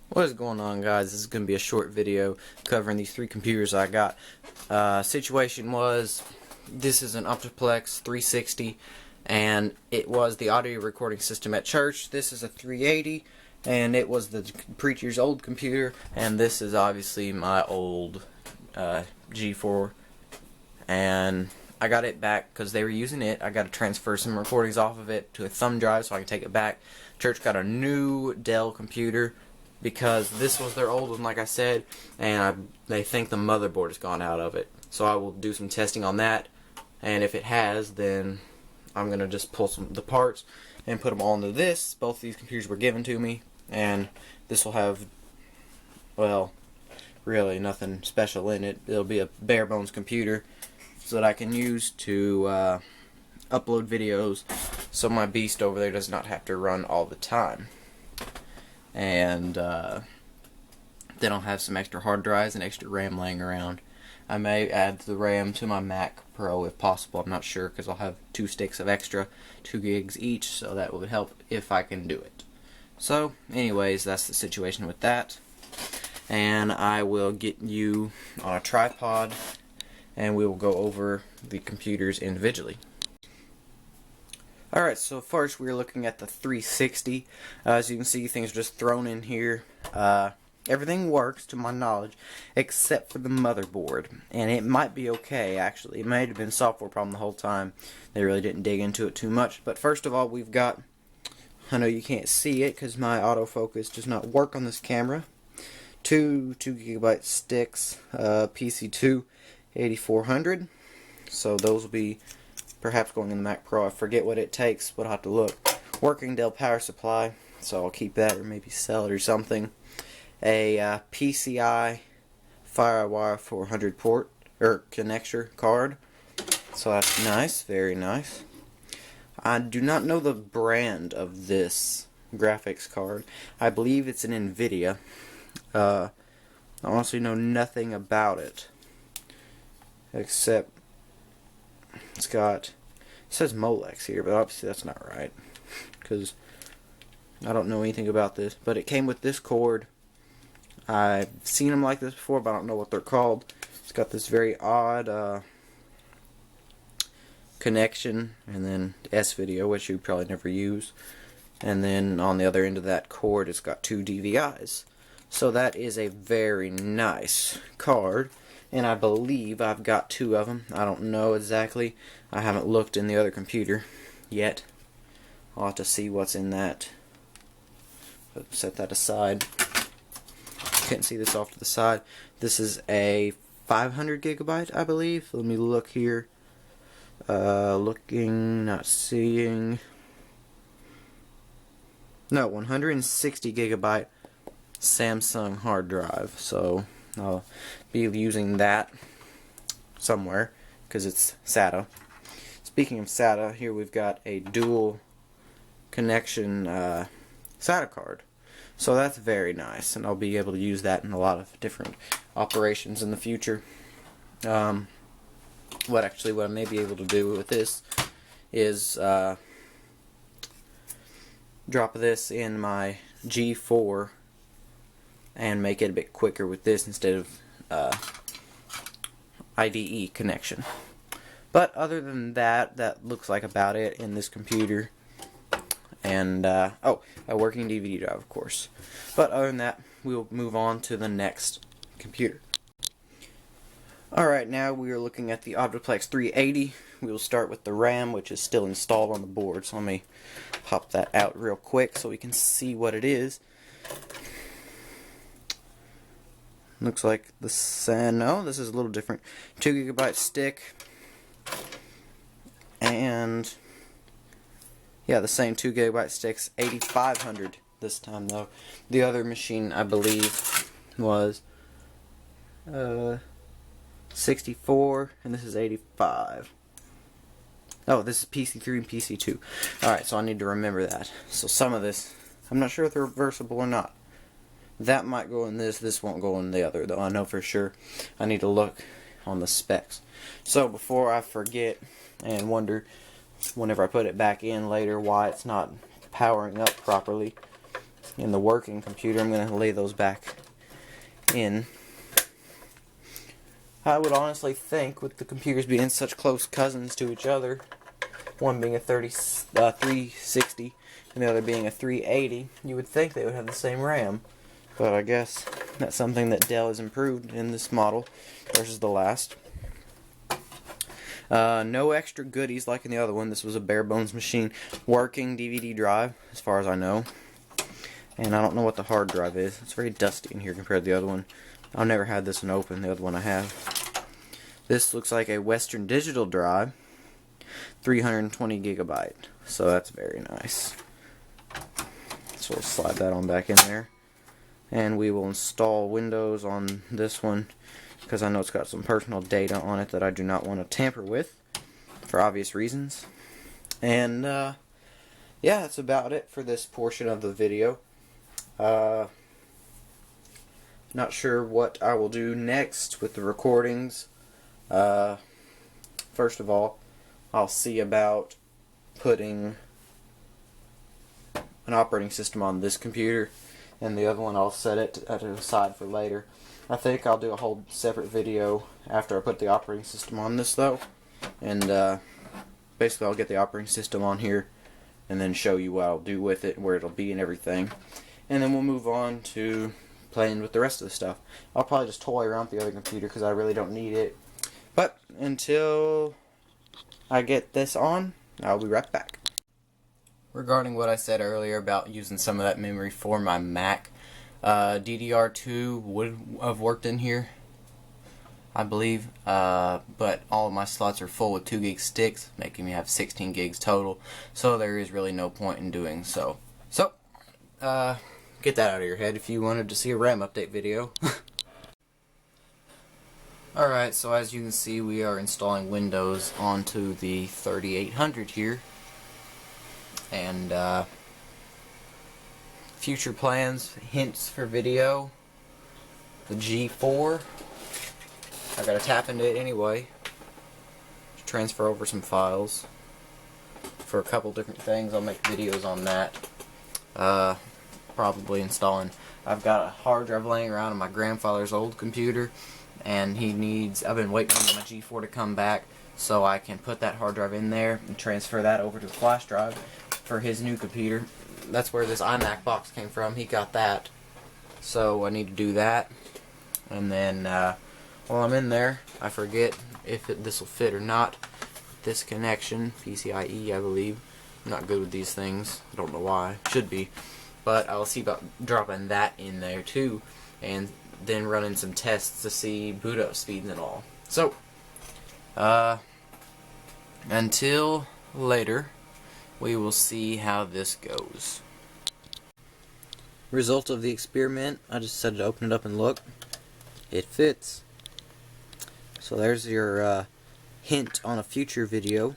What is going on, guys? This is going to be a short video covering these three computers I got. Situation was, this is an Optiplex 360 and it was the audio recording system at church. This is a 380 and it was the preacher's old computer, and this is obviously my old G4, and I got it back because they were using it. I got to transfer some recordings off of it to a thumb drive so I can take it back. Church got a new Dell computer because this was their old one, like I said, and they think the motherboard has gone out of it. So I will do some testing on that, and if it has, then I'm going to just pull the parts and put them all into this. Both these computers were given to me, and this will have, well, really nothing special in it. It'll be a bare bones computer so that I can use to upload videos so my beast over there does not have to run all the time. And then I'll have some extra hard drives and extra RAM laying around. I may add the RAM to my Mac Pro if possible. I'm not sure because I'll have 2 sticks of extra, 2 gigs each, so that would help if I can do it. So anyways, that's the situation with that, and I will get you on a tripod and we will go over the computers individually. Alright, so first we're looking at the 360. As you can see, things are just thrown in here. Everything works to my knowledge except for the motherboard, and it might be okay actually. It might have been a software problem the whole time. They really didn't dig into it too much. But first of all, we've got, I know you can't see it because my autofocus does not work on this camera, two 2GB sticks, PC2 8400. So those will be perhaps going in the Mac Pro. I forget what it takes, but I'll have to look. Working Dell power supply, so I'll keep that or maybe sell it or something. A PCI FireWire 400 port or connector card, so that's nice, very nice. I do not know the brand of this graphics card. I believe it's an NVIDIA. I honestly know nothing about it except it says Molex here, but obviously that's not right because I don't know anything about this. But it came with this cord. I've seen them like this before, but I don't know what they're called. It's got this very odd connection, and then S-video, which you probably never use. And then on the other end of that cord, it's got 2 DVIs. So that is a very nice card, and I believe I've got 2 of them. I don't know exactly. I haven't looked in the other computer yet. I'll have to see what's in that. Set that aside. Can't see this off to the side. This is a 500 gigabyte, I believe. Let me look here. Looking, not seeing. No, 160 gigabyte Samsung hard drive. So I'll be using that somewhere because it's SATA. Speaking of SATA, here we've got a dual connection SATA card. So that's very nice, and I'll be able to use that in a lot of different operations in the future. What I may be able to do with this is drop this in my G4 and make it a bit quicker with this instead of IDE connection. But other than that, that looks like about it in this computer. And, oh, a working DVD drive, of course. But other than that, we'll move on to the next computer. Alright, now we are looking at the Optiplex 380. We will start with the RAM, which is still installed on the board. So let me pop that out real quick so we can see what it is. Looks like no, this is a little different. 2 GB stick. And yeah, the same 2 GB sticks, 8500 this time though. The other machine, I believe, was 64, and this is 85. Oh, this is PC3 and PC2. Alright, so I need to remember that. So some of this, I'm not sure if they're reversible or not. That might go in this won't go in the other, though I know for sure. I need to look on the specs. So before I forget and wonder whenever I put it back in later why it's not powering up properly, in the working computer. I'm going to lay those back in. I would honestly think, with the computers being such close cousins to each other, one being a 360 and the other being a 380, you would think they would have the same RAM. But I guess that's something that Dell has improved in this model versus the last. No extra goodies like in the other one. This was a bare bones machine. Working DVD drive, as far as I know. And I don't know what the hard drive is. It's very dusty in here compared to the other one. I've never had this one open, the other one I have. This looks like a Western Digital drive. 320 gigabyte. So that's very nice. So we'll slide that on back in there. And we will install Windows on this one, because I know it's got some personal data on it that I do not want to tamper with, for obvious reasons. And yeah, that's about it for this portion of the video. Not sure what I will do next with the recordings. First of all, I'll see about putting an operating system on this computer, and the other one I'll set it aside for later. I think I'll do a whole separate video after I put the operating system on this though, and basically I'll get the operating system on here and then show you what I'll do with it, where it'll be and everything, and then we'll move on to playing with the rest of the stuff. I'll probably just toy around with the other computer because I really don't need it, but until I get this on, I'll be right back. Regarding what I said earlier about using some of that memory for my Mac, DDR2 would have worked in here, I believe, but all of my slots are full with 2 gig sticks, making me have 16 gigs total, so there is really no point in doing so. So, get that out of your head if you wanted to see a RAM update video. Alright, so as you can see, we are installing Windows onto the 3800 here. And future plans, hints for video, the G4. I gotta tap into it anyway to transfer over some files for a couple different things. I'll make videos on that. Probably installing. I've got a hard drive laying around on my grandfather's old computer, and I've been waiting on my G4 to come back so I can put that hard drive in there and transfer that over to the flash drive for his new computer. That's where this iMac box came from. He got that, so I need to do that. And then while I'm in there, I forget if this will fit or not. This connection, PCIe, I believe. I'm not good with these things. I don't know why. Should be, but I'll see about dropping that in there too, and then running some tests to see boot up speeds and all. So until later, we will see how this goes. Result of the experiment, I just decided to open it up and look. It fits. So there's your hint on a future video.